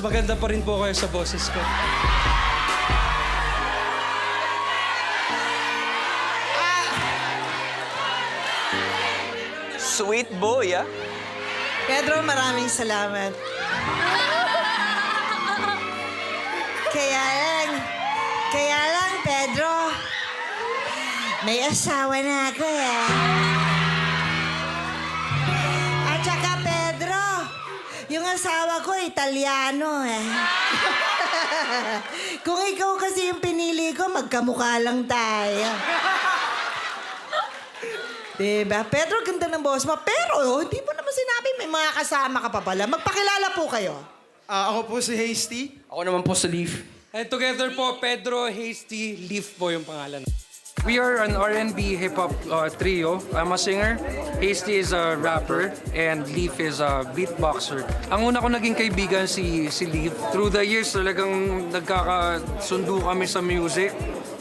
maganda pa rin po kayo sa boses ko. Sweet boy, ah. Pedro, maraming salamat. Kaya lang, Pedro, may asawa na ako eh. At saka, Pedro, yung asawa ko, Italiano eh. Kung ikaw kasi yung pinili ko, magkamukha lang tayo. Diba? Pedro, ganda ng boss mo. Pero, hindi mo naman sinabi may mga kasama ka pa pala. Magpakilala po kayo. Ako po si Hasty. Ako naman po sa Leaf. And together po, Pedro, Hasty, Leaf po yung pangalan. We are an R&B hip-hop trio. I'm a singer, Hasty is a rapper, and Leaf is a beatboxer. Ang una ko naging kaibigan si Leaf. Through the years, talagang nagkakasundo kami sa music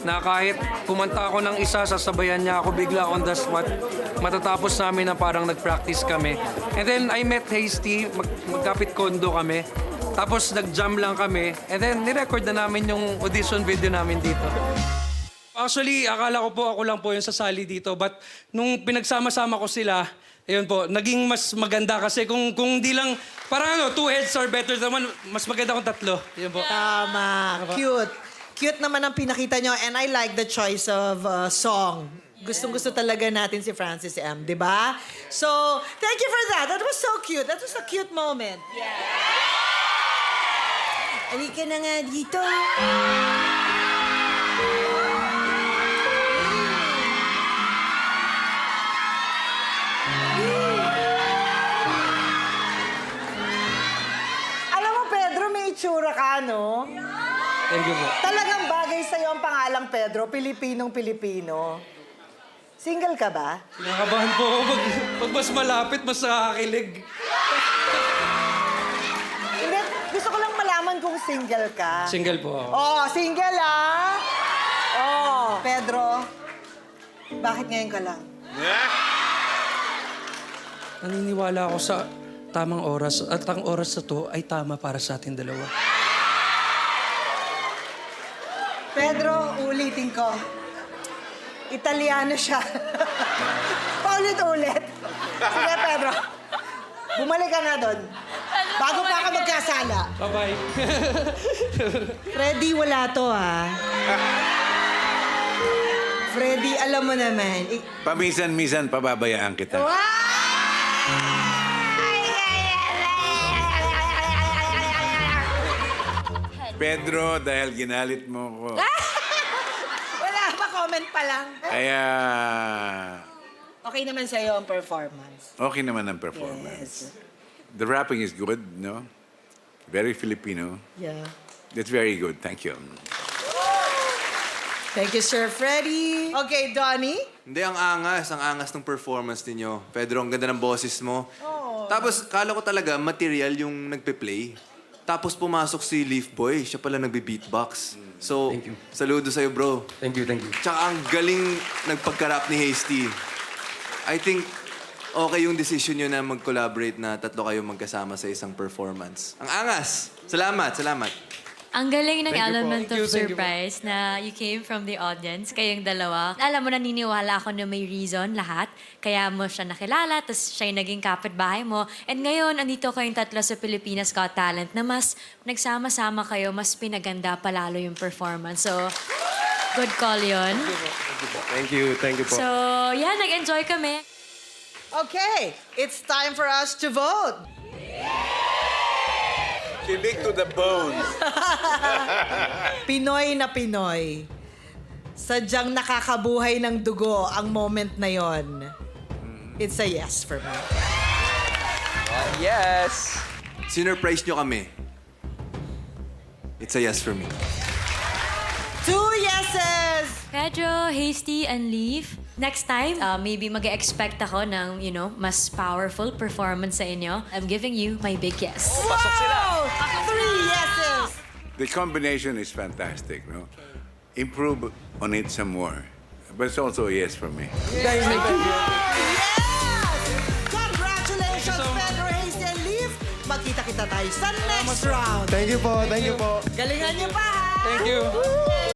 na kahit pumanta ako ng isa, sasabayan niya ako bigla on the spot. Matatapos namin na parang nag-practice kami. And then I met Hasty, magkapit kondo kami. Tapos nag-jam lang kami. And then nirecord na namin yung audition video namin dito. Actually, akala ko po ako lang po yung sasali dito. But nung pinagsama-sama ko sila, ayun po, naging mas maganda kasi kung di lang, parang two heads are better than one, mas maganda kung tatlo. Ayun po. Tama. Cute. Cute naman ang pinakita nyo. And I like the choice of song. Gustong-gusto talaga natin si Francis M, di ba? So, thank you for that. That was so cute. That was a cute moment. Yeah. Halika na nga dito. Alam mo, Pedro, may itsura ka, no? Thank you po. Talagang bagay sa'yo ang pangalang Pedro, Pilipinong-Pilipino. Single ka ba? Nakabahan po ako. Pag mas malapit, mas nakakakilig. Hindi, gusto ko lang malaman kung single ka. Single po ako. Oh, single ah! Oh, Pedro, bakit ngayon ka lang? Naniniwala ako sa tamang oras at ang oras na to ay tama para sa ating dalawa. Pedro, ulitin ko. Italiano siya. Paulit-ulit. Sige, Pedro. Bumalik ka na doon. Bago pa ka magkasala. Bye-bye. Freddy, wala to ah. Freddy, alam mo naman. Paminsan-minsan pababayaan kita. Pedro, dahil ginalit mo ko. Wala pa, comment pa lang. Kaya Okay naman sa'yo ang performance. okay naman ang performance. The rapping is good, no? Very Filipino. Yeah. That's very good. Thank you. Thank you, Sir Freddy. Okay, Donnie? Hindi, ang angas ng performance ninyo. Pedro, ang ganda ng boses mo. Tapos, kala ko talaga, material yung nagpe-play. Tapos pumasok si Leaf Boy, siya pala nagbe-beatbox. So, Thank you. saludo sa'yo, bro. Thank you, thank you. Tsaka ang galing nagpagka-rap ni Hasty. I think okay yung decision nyo na mag-collaborate na tatlo kayo magkasama sa isang performance. Ang angas! Salamat, salamat. Ang galing ng element Thank you, of thank you po. surprise na you came from the audience, kayong dalawa. Alam mo, naniniwala ako na may reason lahat. Kaya mo siya nakilala, tapos siya yung naging kapitbahay mo. And ngayon, andito kayong tatlo sa Pilipinas Got Talent na mas nagsama-sama kayo, mas pinaganda palalo yung performance. So, good call yun. Thank you po. So, yeah, nag-enjoy kami. Okay, it's time for us to vote. Kilig to the bone. Pinoy na Pinoy. Sadyang nakakabuhay ng dugo ang moment na yon. It's a yes for me. Yes! Sinurprise nyo kami. It's a yes for me. 2 yeses! Pedro, Hasty, and Leaf. Next time, maybe mag-expect ako ng, mas powerful performance sa inyo. I'm giving you my big yes. Pasok sila. 3 yeses! The combination is fantastic, no? Improve on it some more. But it's also a yes for me. Yes! Congratulations, Pedro, Hasty, and Leaf! magkita-kita tayo sa next round. Thank you po, thank you po. Galingan niyo pa, ha? Thank you. Woo!